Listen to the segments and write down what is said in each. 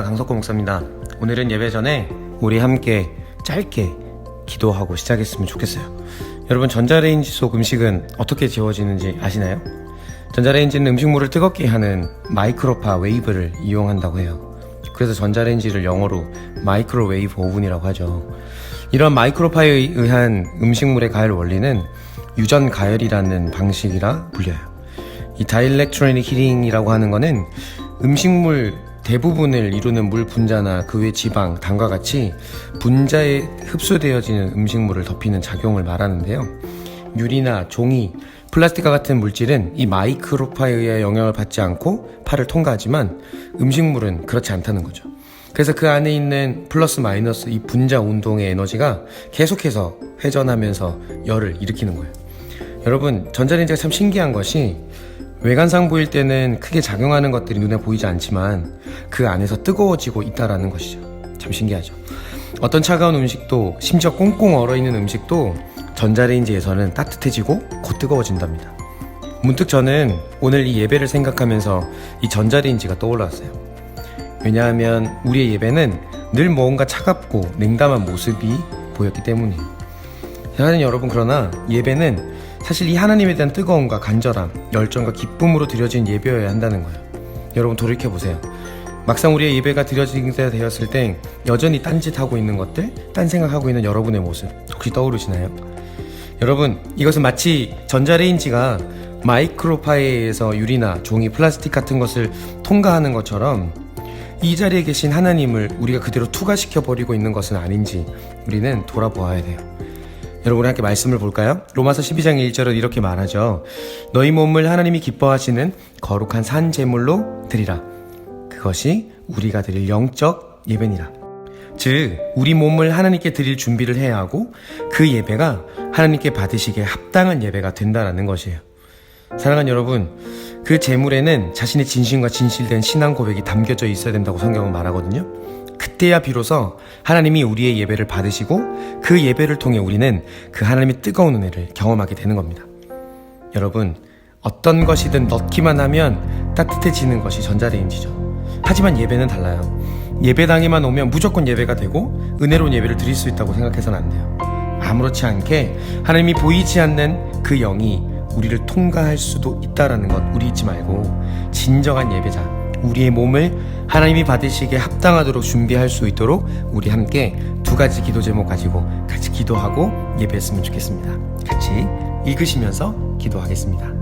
강석구 목사입니다. 오늘은 예배 전에 우리 함께 짧게 기도하고 시작했으면 좋겠어요. 여러분, 전자레인지 속 음식은 어떻게 지워지는지 아시나요? 전자레인지는 음식물을 뜨겁게 하는 마이크로파 웨이브를 이용한다고 해요. 그래서 전자레인지를 영어로 마이크로웨이브 오븐이라고 하죠. 이런 마이크로파에 의한 음식물의 가열 원리는 유전 가열이라는 방식이라 불려요. 이 다이렉트로닉 히팅이라고 하는 거는 음식물 대부분을 이루는 물 분자나 그 외 지방, 당과 같이 분자에 흡수되어지는 음식물을 덮이는 작용을 말하는데요. 유리나 종이, 플라스틱과 같은 물질은 이 마이크로파에 의해 영향을 받지 않고 파를 통과하지만 음식물은 그렇지 않다는 거죠. 그래서 그 안에 있는 플러스 마이너스 이 분자 운동의 에너지가 계속해서 회전하면서 열을 일으키는 거예요. 여러분, 전자레인지가 참 신기한 것이 외관상 보일 때는 크게 작용하는 것들이 눈에 보이지 않지만 그 안에서 뜨거워지고 있다라는 것이죠. 참 신기하죠. 어떤 차가운 음식도, 심지어 꽁꽁 얼어있는 음식도 전자레인지에서는 따뜻해지고 곧 뜨거워진답니다. 문득 저는 오늘 이 예배를 생각하면서 이 전자레인지가 떠올랐어요. 왜냐하면 우리의 예배는 늘 뭔가 차갑고 냉담한 모습이 보였기 때문이에요. 사랑하는 여러분, 그러나 예배는 사실 이 하나님에 대한 뜨거움과 간절함, 열정과 기쁨으로 드려진 예배여야 한다는 거예요. 여러분, 돌이켜보세요. 막상 우리의 예배가 드려지게 되었을 때 여전히 딴짓하고 있는 것들, 딴 생각하고 있는 여러분의 모습 혹시 떠오르시나요? 여러분, 이것은 마치 전자레인지가 마이크로파에 의해서 유리나 종이, 플라스틱 같은 것을 통과하는 것처럼 이 자리에 계신 하나님을 우리가 그대로 투과시켜버리고 있는 것은 아닌지 우리는 돌아보아야 돼요. 여러분, 함께 말씀을 볼까요? 로마서 12장 1절은 이렇게 말하죠. 너희 몸을 하나님이 기뻐하시는 거룩한 산 제물로 드리라. 그것이 우리가 드릴 영적 예배니라. 즉, 우리 몸을 하나님께 드릴 준비를 해야 하고 그 예배가 하나님께 받으시기에 합당한 예배가 된다는 것이에요. 사랑하는 여러분, 그 제물에는 자신의 진심과 진실된 신앙 고백이 담겨져 있어야 된다고 성경은 말하거든요. 그때야 비로소 하나님이 우리의 예배를 받으시고 그 예배를 통해 우리는 그 하나님의 뜨거운 은혜를 경험하게 되는 겁니다. 여러분, 어떤 것이든 넣기만 하면 따뜻해지는 것이 전자레인지죠. 하지만 예배는 달라요. 예배당에만 오면 무조건 예배가 되고 은혜로운 예배를 드릴 수 있다고 생각해서는 안 돼요. 아무렇지 않게 하나님이 보이지 않는 그 영이 우리를 통과할 수도 있다는 것 우리 잊지 말고, 진정한 예배자, 우리의 몸을 하나님이 받으시기에 합당하도록 준비할 수 있도록 우리 함께 두 가지 기도 제목 가지고 같이 기도하고 예배했으면 좋겠습니다. 같이 읽으시면서 기도하겠습니다.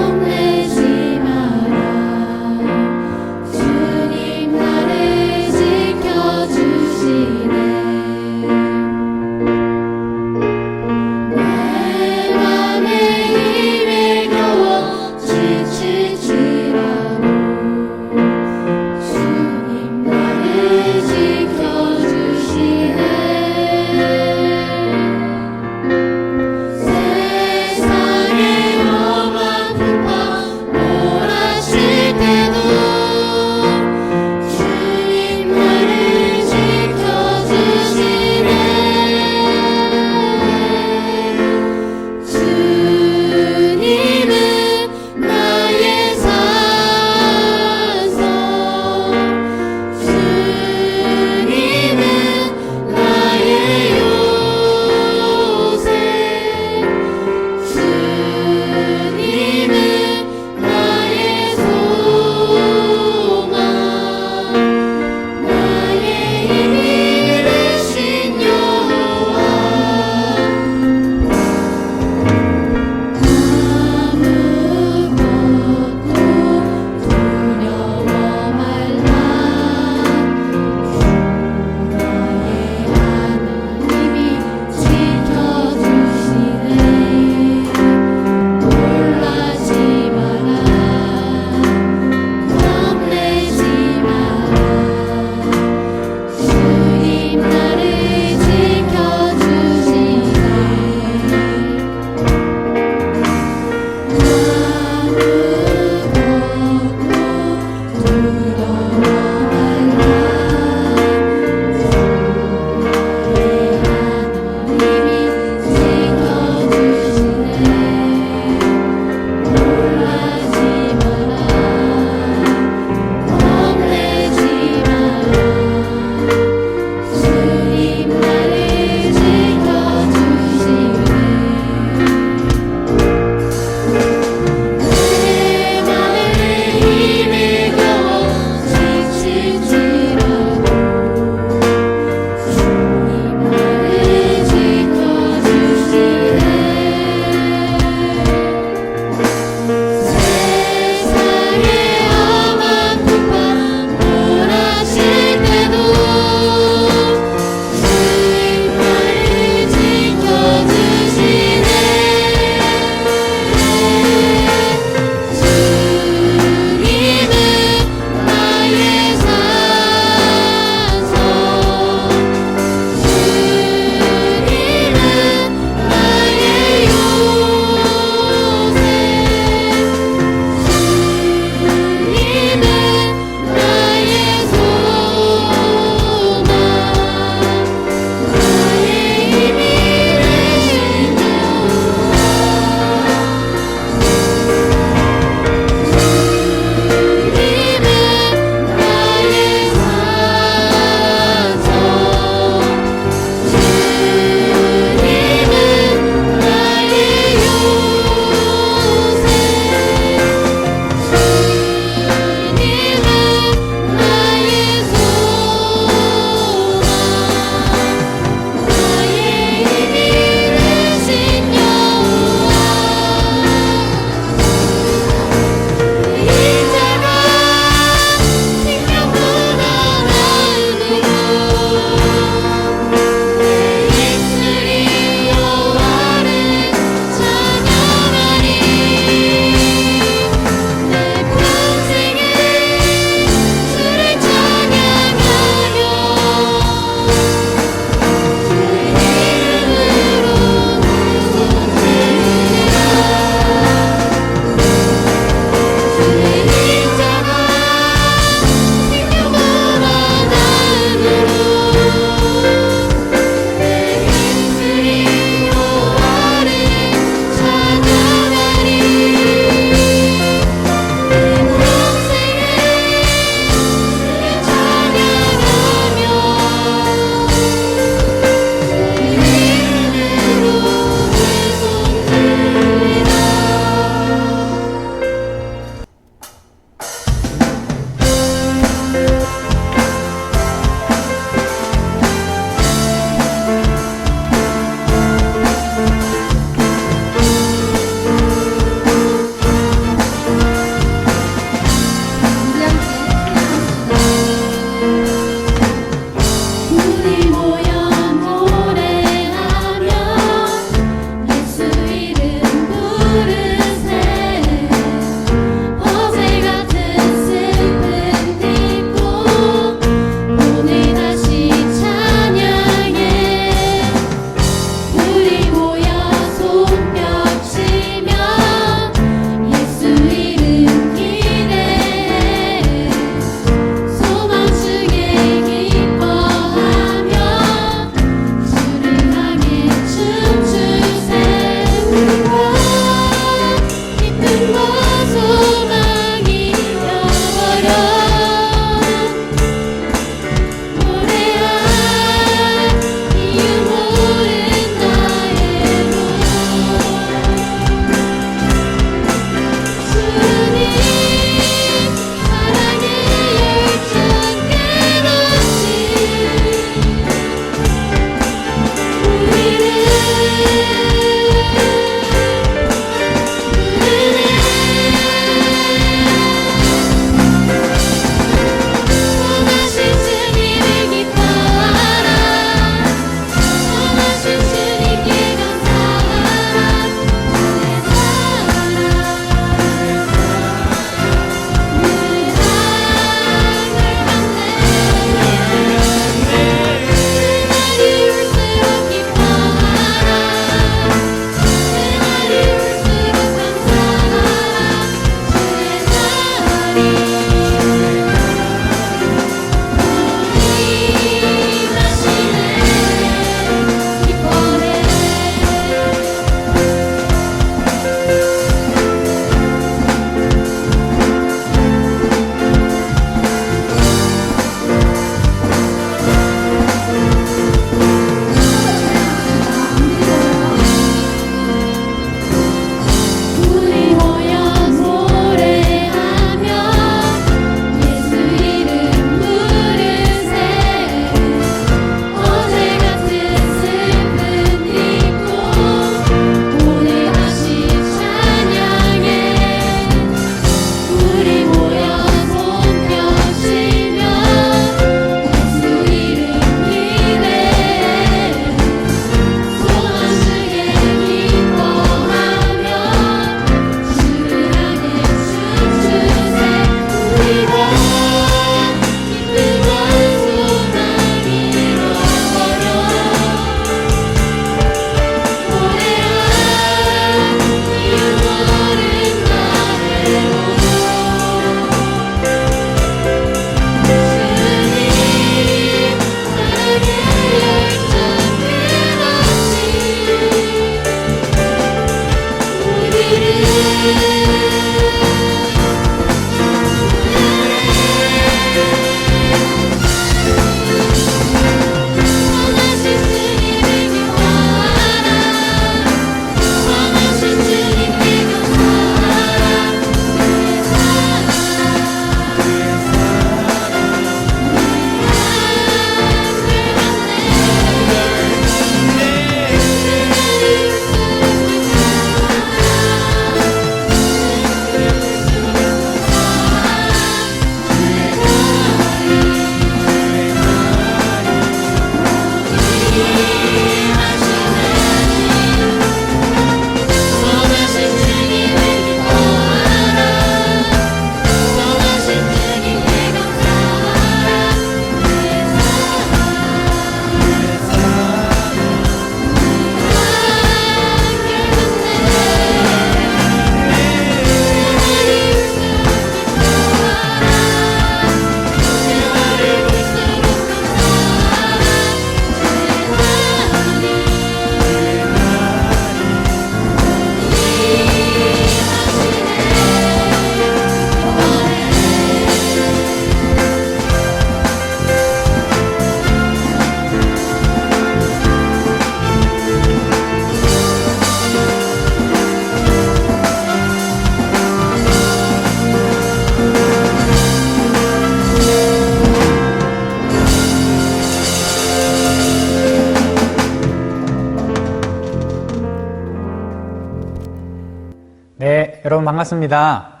네, 여러분 반갑습니다.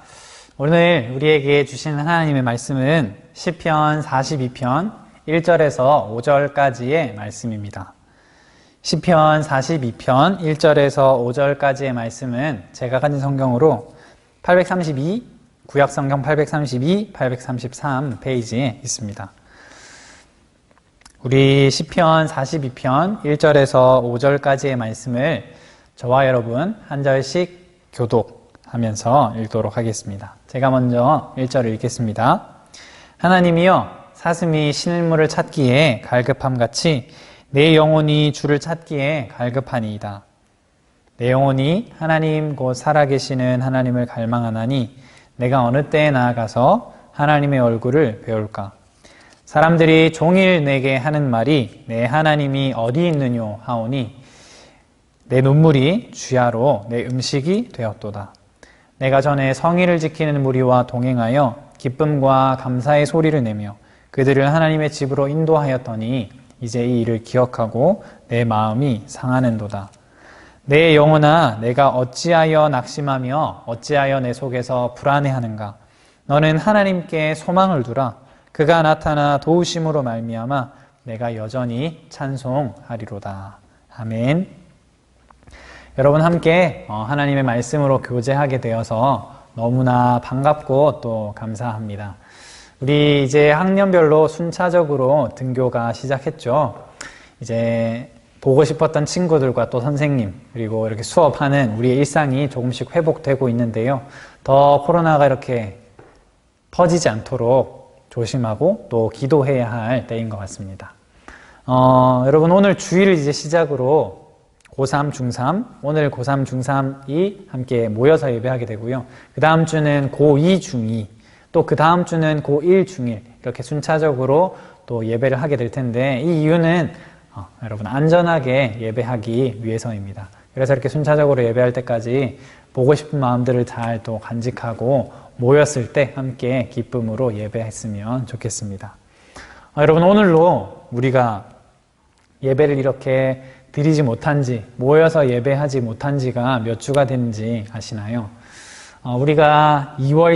오늘 우리에게 주신 하나님의 말씀은 시편 42편 1절에서 5절까지의 말씀입니다. 시편 42편 1절에서 5절까지의 말씀은 제가 가진 성경으로 832, 구약성경 832, 833 페이지에 있습니다. 우리 시편 42편 1절에서 5절까지의 말씀을 저와 여러분 한 절씩 교독하면서 읽도록 하겠습니다. 제가 먼저 1절을 읽겠습니다. 하나님이여 사슴이 신물을 찾기에 갈급함같이 내 영혼이 주를 찾기에 갈급하니이다. 내 영혼이 하나님 곧 살아계시는 하나님을 갈망하나니 내가 어느 때에 나아가서 하나님의 얼굴을 배울까? 사람들이 종일 내게 하는 말이 내 하나님이 어디 있느뇨 하오니 내 눈물이 주야로 내 음식이 되었도다. 내가 전에 성의를 지키는 무리와 동행하여 기쁨과 감사의 소리를 내며 그들을 하나님의 집으로 인도하였더니 이제 이 일을 기억하고 내 마음이 상하는도다. 내 영혼아 내가 어찌하여 낙심하며 어찌하여 내 속에서 불안해하는가? 너는 하나님께 소망을 두라. 그가 나타나 도우심으로 말미암아 내가 여전히 찬송하리로다. 아멘. 여러분 함께 하나님의 말씀으로 교제하게 되어서 너무나 반갑고 또 감사합니다. 우리 이제 학년별로 순차적으로 등교가 시작했죠. 이제 보고 싶었던 친구들과 또 선생님 그리고 이렇게 수업하는 우리의 일상이 조금씩 회복되고 있는데요. 더 코로나가 이렇게 퍼지지 않도록 조심하고 또 기도해야 할 때인 것 같습니다. 여러분 오늘 주일을 이제 시작으로 고3, 중3, 오늘 고3, 중3이 함께 모여서 예배하게 되고요. 그 다음 주는 고2, 중2, 또 그 다음 주는 고1, 중1 이렇게 순차적으로 또 예배를 하게 될 텐데 이 이유는 여러분 안전하게 예배하기 위해서입니다. 그래서 이렇게 순차적으로 예배할 때까지 보고 싶은 마음들을 잘 또 간직하고 모였을 때 함께 기쁨으로 예배했으면 좋겠습니다. 여러분 오늘로 우리가 예배를 이렇게 드리지 못한 지, 모여서 예배하지 못한 지가 몇 주가 됐는지 아시나요? 우리가 2월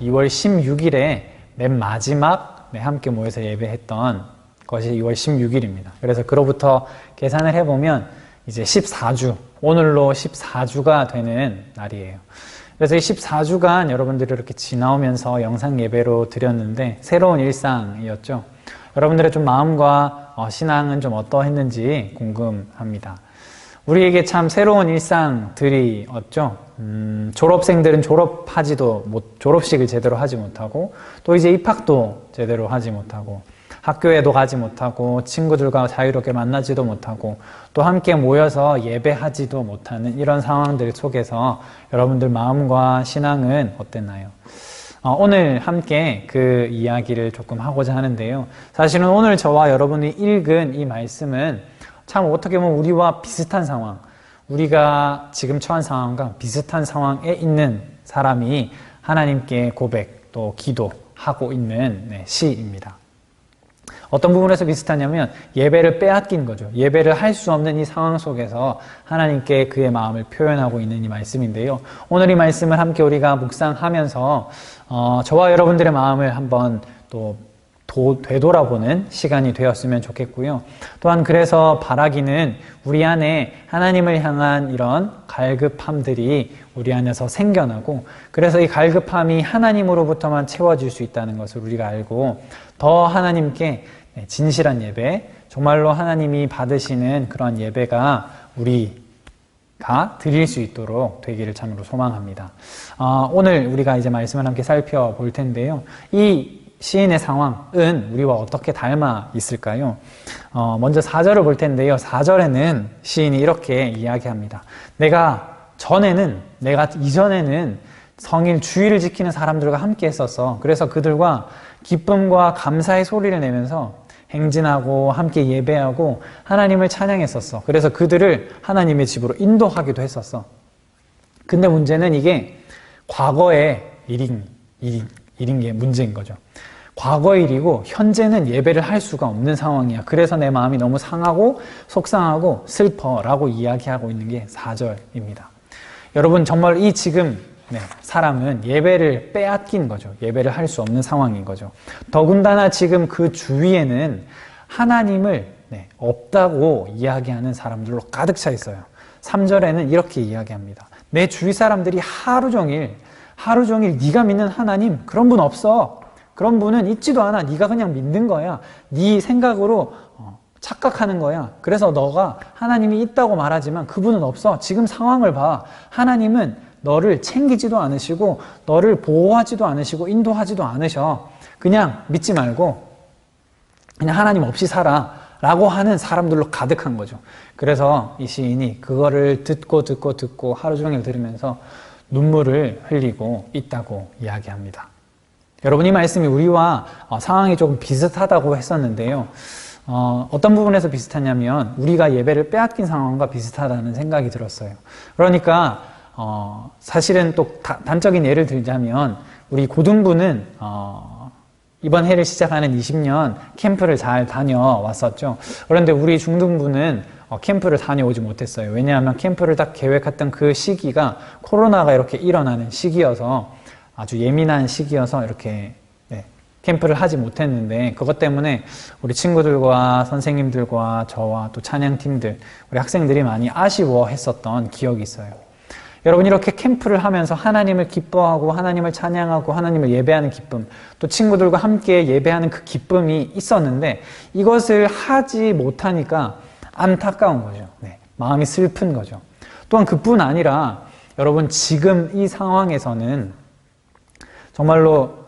16일에 맨 마지막 함께 모여서 예배했던 것이 2월 16일입니다. 그래서 그로부터 계산을 해보면 이제 14주, 오늘로 14주가 되는 날이에요. 그래서 이 14주간 여러분들이 이렇게 지나오면서 영상 예배로 드렸는데 새로운 일상이었죠. 여러분들의 좀 마음과 신앙은 좀 어떠했는지 궁금합니다. 우리에게 참 새로운 일상들이었죠. 졸업생들은 졸업식을 제대로 하지 못하고 또 이제 입학도 제대로 하지 못하고 학교에도 가지 못하고 친구들과 자유롭게 만나지도 못하고 또 함께 모여서 예배하지도 못하는 이런 상황들 속에서 여러분들 마음과 신앙은 어땠나요? 오늘 함께 그 이야기를 조금 하고자 하는데요. 사실은 오늘 저와 여러분이 읽은 이 말씀은 참 어떻게 보면 우리와 비슷한 상황, 우리가 지금 처한 상황과 비슷한 상황에 있는 사람이 하나님께 고백 또 기도하고 있는 시입니다. 어떤 부분에서 비슷하냐면 예배를 빼앗긴 거죠. 예배를 할 수 없는 이 상황 속에서 하나님께 그의 마음을 표현하고 있는 이 말씀인데요. 오늘 이 말씀을 함께 우리가 묵상하면서 저와 여러분들의 마음을 한번 또 되돌아보는 시간이 되었으면 좋겠고요. 또한 그래서 바라기는 우리 안에 하나님을 향한 이런 갈급함들이 우리 안에서 생겨나고 그래서 이 갈급함이 하나님으로부터만 채워질 수 있다는 것을 우리가 알고 더 하나님께 진실한 예배, 정말로 하나님이 받으시는 그런 예배가 우리가 드릴 수 있도록 되기를 참으로 소망합니다. 오늘 우리가 이제 말씀을 함께 살펴볼 텐데요. 이 시인의 상황은 우리와 어떻게 닮아 있을까요? 먼저 4절을 볼 텐데요. 4절에는 시인이 이렇게 이야기합니다. 내가 이전에는 성일 주일을 지키는 사람들과 함께 했었어. 그래서 그들과 기쁨과 감사의 소리를 내면서 행진하고 함께 예배하고 하나님을 찬양했었어. 그래서 그들을 하나님의 집으로 인도하기도 했었어. 근데 문제는 이게 과거의 일인 게 문제인 거죠. 과거의 일이고 현재는 예배를 할 수가 없는 상황이야. 그래서 내 마음이 너무 상하고 속상하고 슬퍼라고 이야기하고 있는 게 4절입니다. 여러분 정말 이 지금 사람은 예배를 빼앗긴 거죠. 예배를 할 수 없는 상황인 거죠. 더군다나 지금 그 주위에는 하나님을 없다고 이야기하는 사람들로 가득 차 있어요. 3절에는 이렇게 이야기합니다. 내 주위 사람들이 하루 종일 네가 믿는 하나님 그런 분 없어. 그런 분은 있지도 않아. 네가 그냥 믿는 거야. 네 생각으로 착각하는 거야. 그래서 너가 하나님이 있다고 말하지만 그분은 없어. 지금 상황을 봐. 하나님은 너를 챙기지도 않으시고 너를 보호하지도 않으시고 인도하지도 않으셔. 그냥 믿지 말고 그냥 하나님 없이 살아 라고 하는 사람들로 가득한 거죠. 그래서 이 시인이 그거를 듣고 하루 종일 들으면서 눈물을 흘리고 있다고 이야기합니다. 여러분, 이 말씀이 우리와 상황이 조금 비슷하다고 했었는데요. 어떤 부분에서 비슷하냐면 우리가 예배를 빼앗긴 상황과 비슷하다는 생각이 들었어요. 그러니까 사실은 또 단적인 예를 들자면 우리 고등부는 이번 해를 시작하는 20년 캠프를 잘 다녀왔었죠. 그런데 우리 중등부는 캠프를 다녀오지 못했어요. 왜냐하면 캠프를 딱 계획했던 그 시기가 코로나가 이렇게 일어나는 시기여서 아주 예민한 시기여서 이렇게 캠프를 하지 못했는데 그것 때문에 우리 친구들과 선생님들과 저와 또 찬양팀들, 우리 학생들이 많이 아쉬워했었던 기억이 있어요. 여러분, 이렇게 캠프를 하면서 하나님을 기뻐하고 하나님을 찬양하고 하나님을 예배하는 기쁨, 또 친구들과 함께 예배하는 그 기쁨이 있었는데 이것을 하지 못하니까 안타까운 거죠. 마음이 슬픈 거죠. 또한 그뿐 아니라 여러분, 지금 이 상황에서는 정말로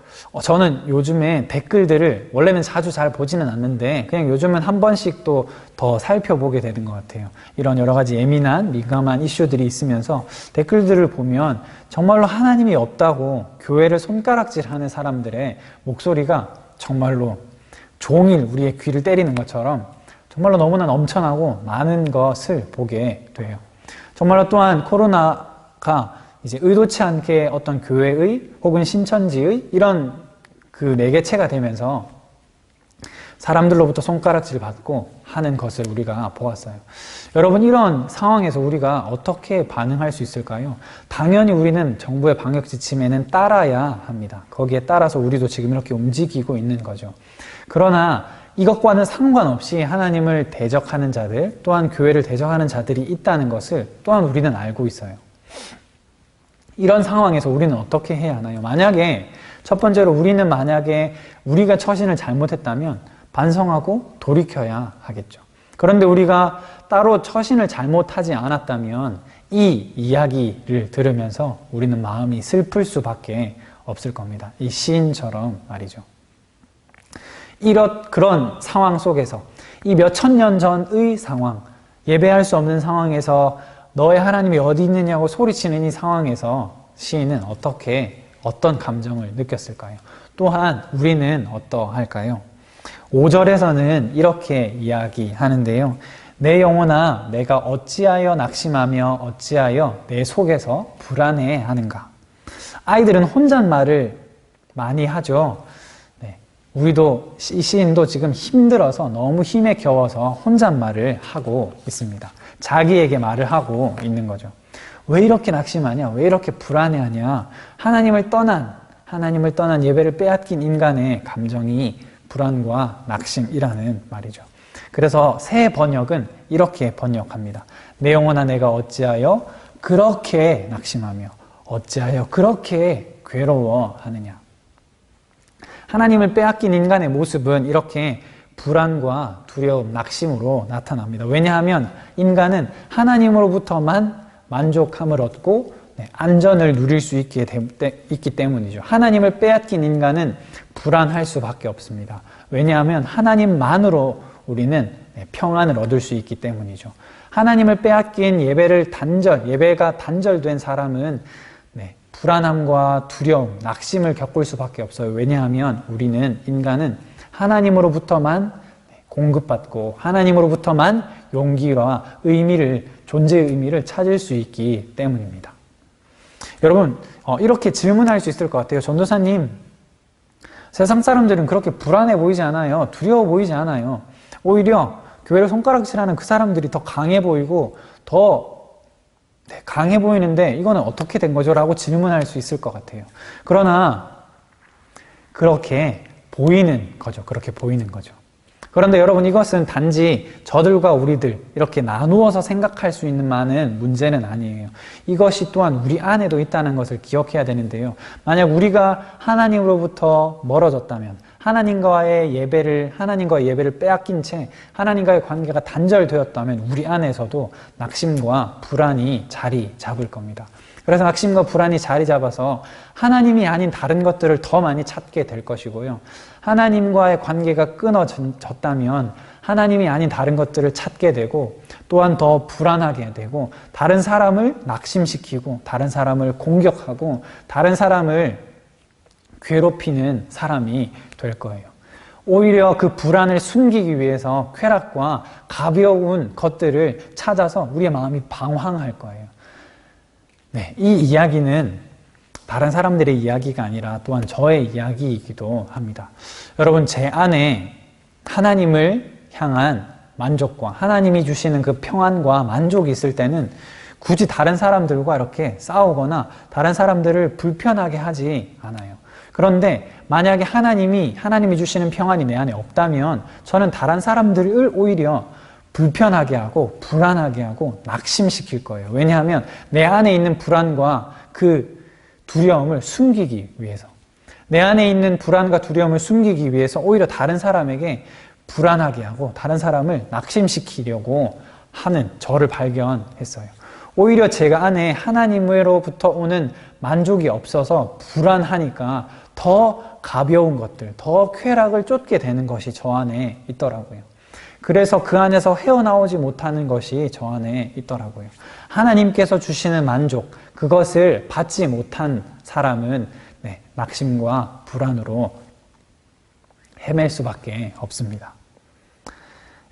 저는 요즘에 댓글들을 원래는 자주 잘 보지는 않는데 그냥 요즘은 한 번씩 또 더 살펴보게 되는 것 같아요. 이런 여러 가지 예민한 민감한 이슈들이 있으면서 댓글들을 보면 정말로 하나님이 없다고 교회를 손가락질하는 사람들의 목소리가 정말로 종일 우리의 귀를 때리는 것처럼 정말로 너무나 넘쳐나고 많은 것을 보게 돼요. 정말로 또한 코로나가 이제 의도치 않게 어떤 교회의 혹은 신천지의 이런 그 매개체가 되면서 사람들로부터 손가락질 받고 하는 것을 우리가 보았어요. 여러분, 이런 상황에서 우리가 어떻게 반응할 수 있을까요? 당연히 우리는 정부의 방역 지침에는 따라야 합니다. 거기에 따라서 우리도 지금 이렇게 움직이고 있는 거죠. 그러나 이것과는 상관없이 하나님을 대적하는 자들, 또한 교회를 대적하는 자들이 있다는 것을 또한 우리는 알고 있어요. 이런 상황에서 우리는 어떻게 해야 하나요? 만약에 첫 번째로 우리는 만약에 우리가 처신을 잘못했다면 반성하고 돌이켜야 하겠죠. 그런데 우리가 따로 처신을 잘못하지 않았다면 이 이야기를 들으면서 우리는 마음이 슬플 수밖에 없을 겁니다. 이 시인처럼 말이죠. 그런 상황 속에서 이 몇천 년 전의 상황, 예배할 수 없는 상황에서 너의 하나님이 어디 있느냐고 소리치는 이 상황에서 시인은 어떤 감정을 느꼈을까요? 또한 우리는 어떠할까요? 5절에서는 이렇게 이야기하는데요. 내 영혼아, 내가 어찌하여 낙심하며 어찌하여 내 속에서 불안해하는가? 아이들은 혼잣말을 많이 하죠. 우리도 이 시인도 지금 힘들어서 너무 힘에 겨워서 혼잣말을 하고 있습니다. 자기에게 말을 하고 있는 거죠. 왜 이렇게 낙심하냐? 왜 이렇게 불안해하냐? 하나님을 떠난 예배를 빼앗긴 인간의 감정이 불안과 낙심이라는 말이죠. 그래서 새 번역은 이렇게 번역합니다. 내 영혼아, 내가 어찌하여 그렇게 낙심하며 어찌하여 그렇게 괴로워하느냐? 하나님을 빼앗긴 인간의 모습은 이렇게 불안과 두려움, 낙심으로 나타납니다. 왜냐하면 인간은 하나님으로부터만 만족함을 얻고 안전을 누릴 수 있기 때문이죠. 하나님을 빼앗긴 인간은 불안할 수밖에 없습니다. 왜냐하면 하나님만으로 우리는 평안을 얻을 수 있기 때문이죠. 하나님을 빼앗긴 예배가 단절된 사람은 불안함과 두려움, 낙심을 겪을 수밖에 없어요. 왜냐하면 인간은 하나님으로부터만 공급받고 하나님으로부터만 용기와 존재의 의미를 찾을 수 있기 때문입니다. 여러분, 이렇게 질문할 수 있을 것 같아요. 전도사님, 세상 사람들은 그렇게 불안해 보이지 않아요. 두려워 보이지 않아요. 오히려 교회를 손가락질하는 그 사람들이 더 강해 보이고 더 강해 보이는데 이거는 어떻게 된 거죠? 라고 질문할 수 있을 것 같아요. 그러나 그렇게 보이는 거죠. 그렇게 보이는 거죠. 그런데 여러분, 이것은 단지 저들과 우리들 이렇게 나누어서 생각할 수 있는 많은 문제는 아니에요. 이것이 또한 우리 안에도 있다는 것을 기억해야 되는데요. 만약 우리가 하나님으로부터 멀어졌다면, 하나님과의 예배를 빼앗긴 채 하나님과의 관계가 단절되었다면 우리 안에서도 낙심과 불안이 자리 잡을 겁니다. 그래서 낙심과 불안이 자리 잡아서 하나님이 아닌 다른 것들을 더 많이 찾게 될 것이고요. 하나님과의 관계가 끊어졌다면 하나님이 아닌 다른 것들을 찾게 되고, 또한 더 불안하게 되고, 다른 사람을 낙심시키고, 다른 사람을 공격하고, 다른 사람을 괴롭히는 사람이 될 거예요. 오히려 그 불안을 숨기기 위해서 쾌락과 가벼운 것들을 찾아서 우리의 마음이 방황할 거예요. 네, 이 이야기는 다른 사람들의 이야기가 아니라 또한 저의 이야기이기도 합니다. 여러분, 제 안에 하나님을 향한 만족과 하나님이 주시는 그 평안과 만족이 있을 때는 굳이 다른 사람들과 이렇게 싸우거나 다른 사람들을 불편하게 하지 않아요. 그런데 만약에 하나님이 주시는 평안이 내 안에 없다면 저는 다른 사람들을 오히려 불편하게 하고 불안하게 하고 낙심시킬 거예요. 왜냐하면 내 안에 있는 불안과 그 두려움을 숨기기 위해서, 내 안에 있는 불안과 두려움을 숨기기 위해서 오히려 다른 사람에게 불안하게 하고 다른 사람을 낙심시키려고 하는 저를 발견했어요. 오히려 제가 안에 하나님으로부터 오는 만족이 없어서 불안하니까 더 가벼운 것들, 더 쾌락을 쫓게 되는 것이 저 안에 있더라고요. 그래서 그 안에서 헤어나오지 못하는 것이 저 안에 있더라고요. 하나님께서 주시는 만족, 그것을 받지 못한 사람은 낙심과 불안으로 헤맬 수밖에 없습니다.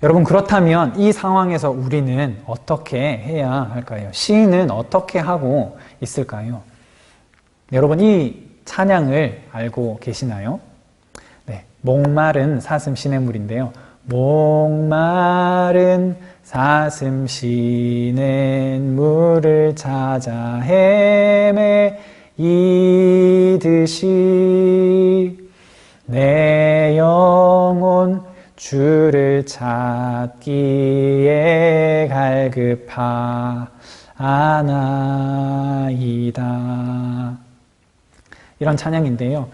여러분, 그렇다면 이 상황에서 우리는 어떻게 해야 할까요? 시인은 어떻게 하고 있을까요? 여러분, 이 찬양을 알고 계시나요? 네, 목마른 사슴 시냇물인데요. 목마른 사슴 시냇물을 찾아 헤매이듯이 내 영혼 주를 찾기에 갈급하나이다. 이런 찬양인데요.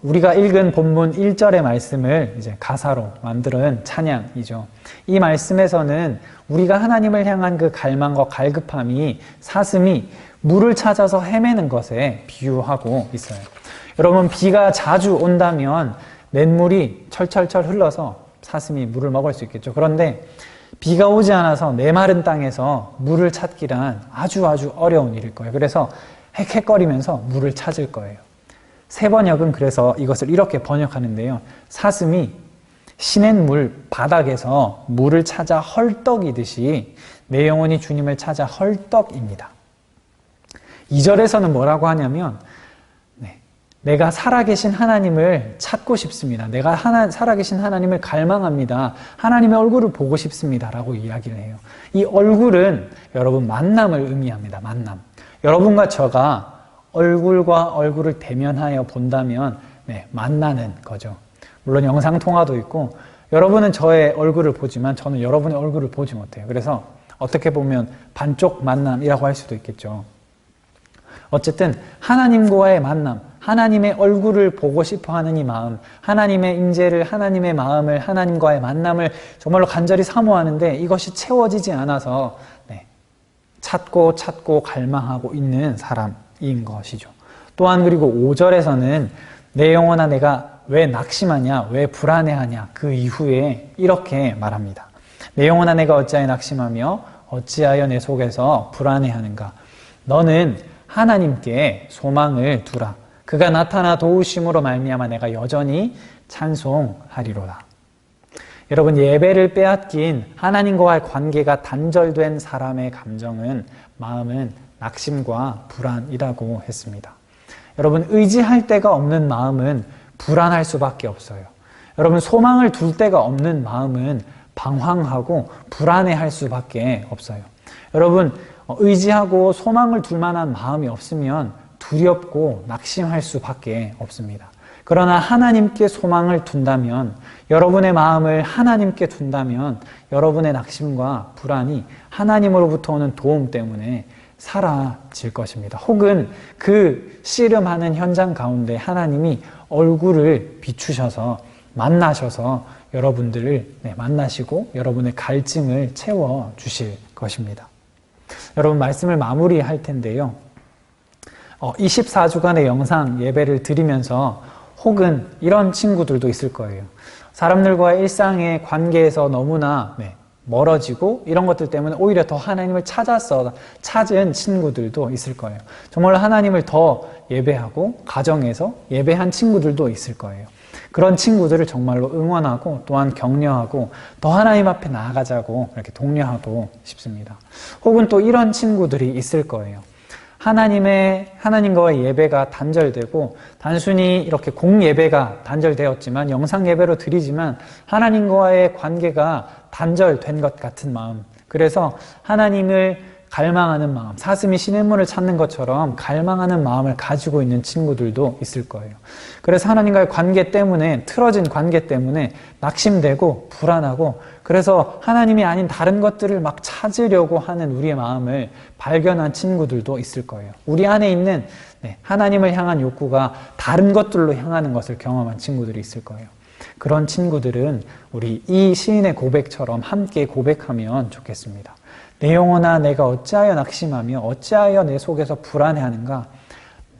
우리가 읽은 본문 1절의 말씀을 이제 가사로 만든 찬양이죠. 이 말씀에서는 우리가 하나님을 향한 그 갈망과 갈급함이 사슴이 물을 찾아서 헤매는 것에 비유하고 있어요. 여러분, 비가 자주 온다면 냇물이 철철철 흘러서 사슴이 물을 먹을 수 있겠죠. 그런데 비가 오지 않아서 메마른 땅에서 물을 찾기란 아주 어려운 일일 거예요. 그래서 헥헥거리면서 물을 찾을 거예요. 세번역은 그래서 이것을 이렇게 번역하는데요. 사슴이 시냇물 바닥에서 물을 찾아 헐떡이듯이 내 영혼이 주님을 찾아 헐떡입니다. 2절에서는 뭐라고 하냐면 내가 살아계신 하나님을 찾고 싶습니다. 내가 살아계신 하나님을 갈망합니다. 하나님의 얼굴을 보고 싶습니다. 라고 이야기를 해요. 이 얼굴은 여러분 만남을 의미합니다. 만남. 여러분과 저가 얼굴과 얼굴을 대면하여 본다면 만나는 거죠. 물론 영상통화도 있고 여러분은 저의 얼굴을 보지만 저는 여러분의 얼굴을 보지 못해요. 그래서 어떻게 보면 반쪽 만남이라고 할 수도 있겠죠. 어쨌든 하나님과의 만남, 하나님의 얼굴을 보고 싶어하는 이 마음, 하나님의 임재를, 하나님의 마음을, 하나님과의 만남을 정말로 간절히 사모하는데 이것이 채워지지 않아서 찾고 갈망하고 있는 사람인 것이죠. 또한 그리고 5절에서는 내 영혼아 내가 왜 낙심하냐, 왜 불안해하냐, 그 이후에 이렇게 말합니다. 내 영혼아 내가 어찌하여 낙심하며 어찌하여 내 속에서 불안해하는가. 너는 하나님께 소망을 두라. 그가 나타나 도우심으로 말미암아 내가 여전히 찬송하리로다. 여러분, 예배를 빼앗긴 하나님과의 관계가 단절된 사람의 감정은, 마음은 낙심과 불안이라고 했습니다. 여러분, 의지할 데가 없는 마음은 불안할 수밖에 없어요. 여러분, 소망을 둘 데가 없는 마음은 방황하고 불안해할 수밖에 없어요. 여러분, 의지하고 소망을 둘 만한 마음이 없으면 두렵고 낙심할 수밖에 없습니다. 그러나 하나님께 소망을 둔다면, 여러분의 마음을 하나님께 둔다면 여러분의 낙심과 불안이 하나님으로부터 오는 도움 때문에 사라질 것입니다. 혹은 그 씨름하는 현장 가운데 하나님이 얼굴을 비추셔서 만나셔서 여러분들을 만나시고 여러분의 갈증을 채워주실 것입니다. 여러분, 말씀을 마무리할 텐데요. 24주간의 영상 예배를 드리면서 혹은 이런 친구들도 있을 거예요. 사람들과의 일상의 관계에서 너무나 멀어지고 이런 것들 때문에 오히려 더 하나님을 찾은 친구들도 있을 거예요. 정말 하나님을 더 예배하고 가정에서 예배한 친구들도 있을 거예요. 그런 친구들을 정말로 응원하고 또한 격려하고 더 하나님 앞에 나아가자고 이렇게 독려하고 싶습니다. 혹은 또 이런 친구들이 있을 거예요. 하나님과의 예배가 단절되고 단순히 이렇게 공예배가 단절되었지만 영상 예배로 드리지만 하나님과의 관계가 단절된 것 같은 마음, 그래서 하나님을 갈망하는 마음, 사슴이 시냇물을 찾는 것처럼 갈망하는 마음을 가지고 있는 친구들도 있을 거예요. 그래서 하나님과의 관계 때문에, 틀어진 관계 때문에 낙심되고 불안하고, 그래서 하나님이 아닌 다른 것들을 막 찾으려고 하는 우리의 마음을 발견한 친구들도 있을 거예요. 우리 안에 있는 하나님을 향한 욕구가 다른 것들로 향하는 것을 경험한 친구들이 있을 거예요. 그런 친구들은 우리 이 시인의 고백처럼 함께 고백하면 좋겠습니다. 내 영혼아, 내가 어찌하여 낙심하며 어찌하여 내 속에서 불안해하는가?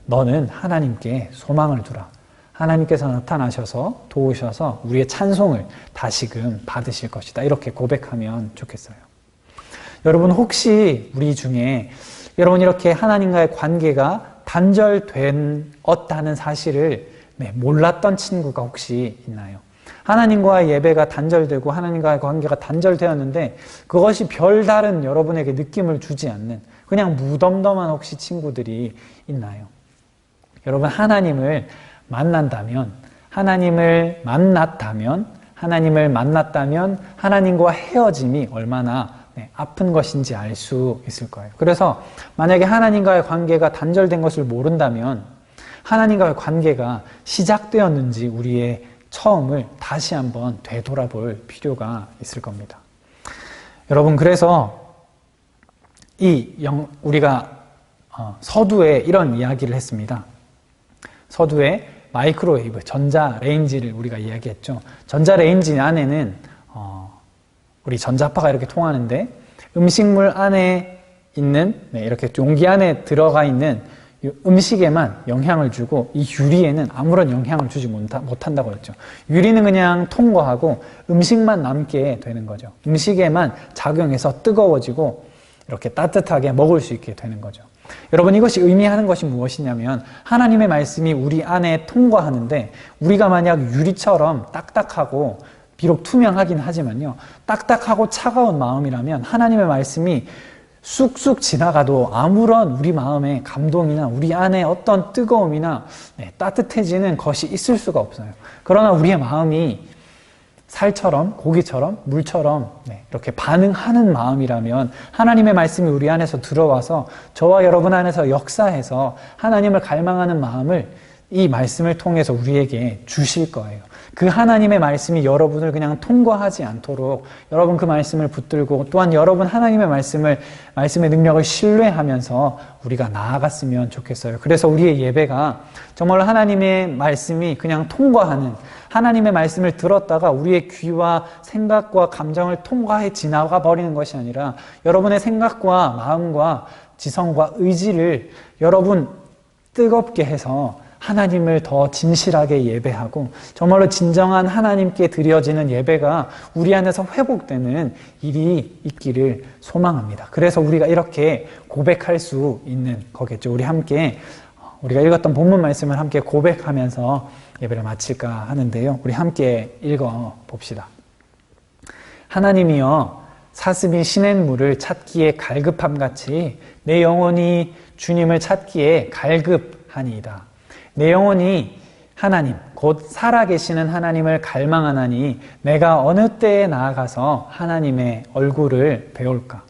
너는 하나님께 소망을 두라. 하나님께서 나타나셔서 도우셔서 우리의 찬송을 다시금 받으실 것이다. 이렇게 고백하면 좋겠어요. 여러분, 혹시 우리 중에 여러분 이렇게 하나님과의 관계가 단절되었다는 사실을 몰랐던 친구가 혹시 있나요? 하나님과의 예배가 단절되고 하나님과의 관계가 단절되었는데 그것이 별다른 여러분에게 느낌을 주지 않는 그냥 무덤덤한 혹시 친구들이 있나요? 여러분, 하나님을 만났다면 하나님과 헤어짐이 얼마나 아픈 것인지 알 수 있을 거예요. 그래서 만약에 하나님과의 관계가 단절된 것을 모른다면 하나님과의 관계가 시작되었는지 우리의 처음을 다시 한번 되돌아볼 필요가 있을 겁니다. 여러분, 그래서 우리가 서두에 이런 이야기를 했습니다. 서두에 마이크로웨이브, 전자레인지를 우리가 이야기했죠. 전자레인지 안에는 우리 전자파가 이렇게 통하는데 음식물 안에 있는 이렇게 용기 안에 들어가 있는 음식에만 영향을 주고 이 유리에는 아무런 영향을 주지 못한다고 했죠. 유리는 그냥 통과하고 음식만 남게 되는 거죠. 음식에만 작용해서 뜨거워지고 이렇게 따뜻하게 먹을 수 있게 되는 거죠. 여러분, 이것이 의미하는 것이 무엇이냐면 하나님의 말씀이 우리 안에 통과하는데 우리가 만약 유리처럼 딱딱하고 비록 투명하긴 하지만요, 딱딱하고 차가운 마음이라면 하나님의 말씀이 쑥쑥 지나가도 아무런 우리 마음의 감동이나 우리 안에 어떤 뜨거움이나 따뜻해지는 것이 있을 수가 없어요. 그러나 우리의 마음이 살처럼 고기처럼 물처럼 이렇게 반응하는 마음이라면 하나님의 말씀이 우리 안에서 들어와서 저와 여러분 안에서 역사해서 하나님을 갈망하는 마음을 이 말씀을 통해서 우리에게 주실 거예요. 그 하나님의 말씀이 여러분을 그냥 통과하지 않도록 여러분 그 말씀을 붙들고 또한 여러분 하나님의 말씀의 능력을 신뢰하면서 우리가 나아갔으면 좋겠어요. 그래서 우리의 예배가 정말 하나님의 말씀이 그냥 통과하는, 하나님의 말씀을 들었다가 우리의 귀와 생각과 감정을 통과해 지나가 버리는 것이 아니라 여러분의 생각과 마음과 지성과 의지를 여러분 뜨겁게 해서 하나님을 더 진실하게 예배하고 정말로 진정한 하나님께 드려지는 예배가 우리 안에서 회복되는 일이 있기를 소망합니다. 그래서 우리가 이렇게 고백할 수 있는 거겠죠. 우리가 읽었던 본문 말씀을 함께 고백하면서 예배를 마칠까 하는데요. 우리 함께 읽어 봅시다. 하나님이여, 사슴이 시냇물을 찾기에 갈급함같이 내 영혼이 주님을 찾기에 갈급하니이다. 내 영혼이 하나님, 곧 살아계시는 하나님을 갈망하나니 내가 어느 때에 나아가서 하나님의 얼굴을 배울까?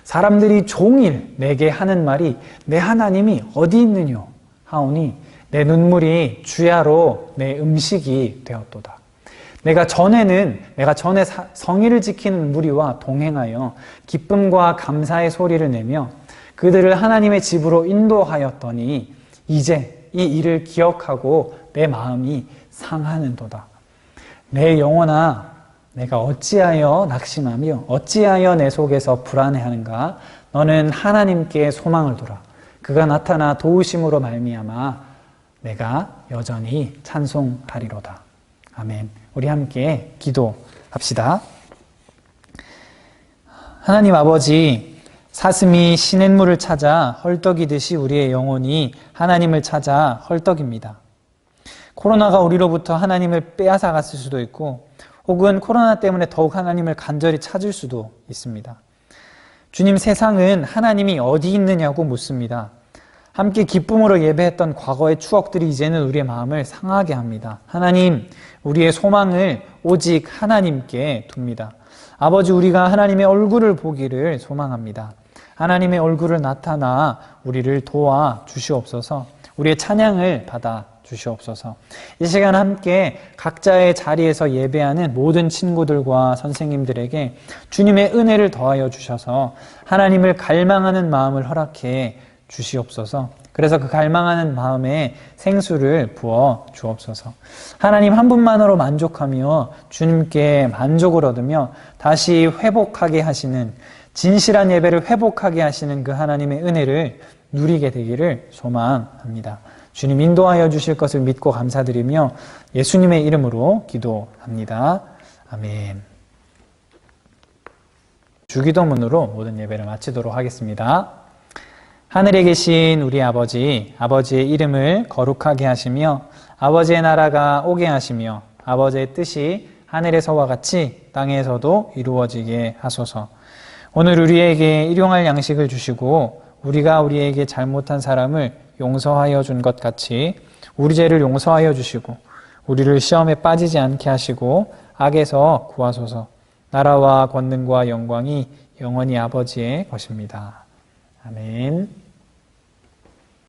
사람들이 종일 내게 하는 말이 내 하나님이 어디 있느뇨 하오니 내 눈물이 주야로 내 음식이 되었도다. 내가 전에 성의를 지키는 무리와 동행하여 기쁨과 감사의 소리를 내며 그들을 하나님의 집으로 인도하였더니 이제 이 일을 기억하고 내 마음이 상하는도다. 내 영혼아, 내가 어찌하여 낙심하며 어찌하여 내 속에서 불안해하는가? 너는 하나님께 소망을 두라. 그가 나타나 도우심으로 말미암아 내가 여전히 찬송하리로다. 아멘. 우리 함께 기도합시다. 하나님 아버지, 사슴이 시냇물을 찾아 헐떡이듯이 우리의 영혼이 하나님을 찾아 헐떡입니다. 코로나가 우리로부터 하나님을 빼앗아갔을 수도 있고 혹은 코로나 때문에 더욱 하나님을 간절히 찾을 수도 있습니다. 주님, 세상은 하나님이 어디 있느냐고 묻습니다. 함께 기쁨으로 예배했던 과거의 추억들이 이제는 우리의 마음을 상하게 합니다. 하나님, 우리의 소망을 오직 하나님께 둡니다. 아버지, 우리가 하나님의 얼굴을 보기를 소망합니다. 하나님의 얼굴을 나타나 우리를 도와 주시옵소서. 우리의 찬양을 받아 주시옵소서. 이 시간 함께 각자의 자리에서 예배하는 모든 친구들과 선생님들에게 주님의 은혜를 더하여 주셔서 하나님을 갈망하는 마음을 허락해 주시옵소서. 그래서 그 갈망하는 마음에 생수를 부어 주옵소서. 하나님 한 분만으로 만족하며 주님께 만족을 얻으며 다시 회복하게 하시는, 진실한 예배를 회복하게 하시는 그 하나님의 은혜를 누리게 되기를 소망합니다. 주님 인도하여 주실 것을 믿고 감사드리며 예수님의 이름으로 기도합니다. 아멘. 주기도문으로 모든 예배를 마치도록 하겠습니다. 하늘에 계신 우리 아버지, 아버지의 이름을 거룩하게 하시며 아버지의 나라가 오게 하시며 아버지의 뜻이 하늘에서와 같이 땅에서도 이루어지게 하소서. 오늘 우리에게 일용할 양식을 주시고 우리가 우리에게 잘못한 사람을 용서하여 준 것 같이 우리 죄를 용서하여 주시고 우리를 시험에 빠지지 않게 하시고 악에서 구하소서. 나라와 권능과 영광이 영원히 아버지의 것입니다. 아멘.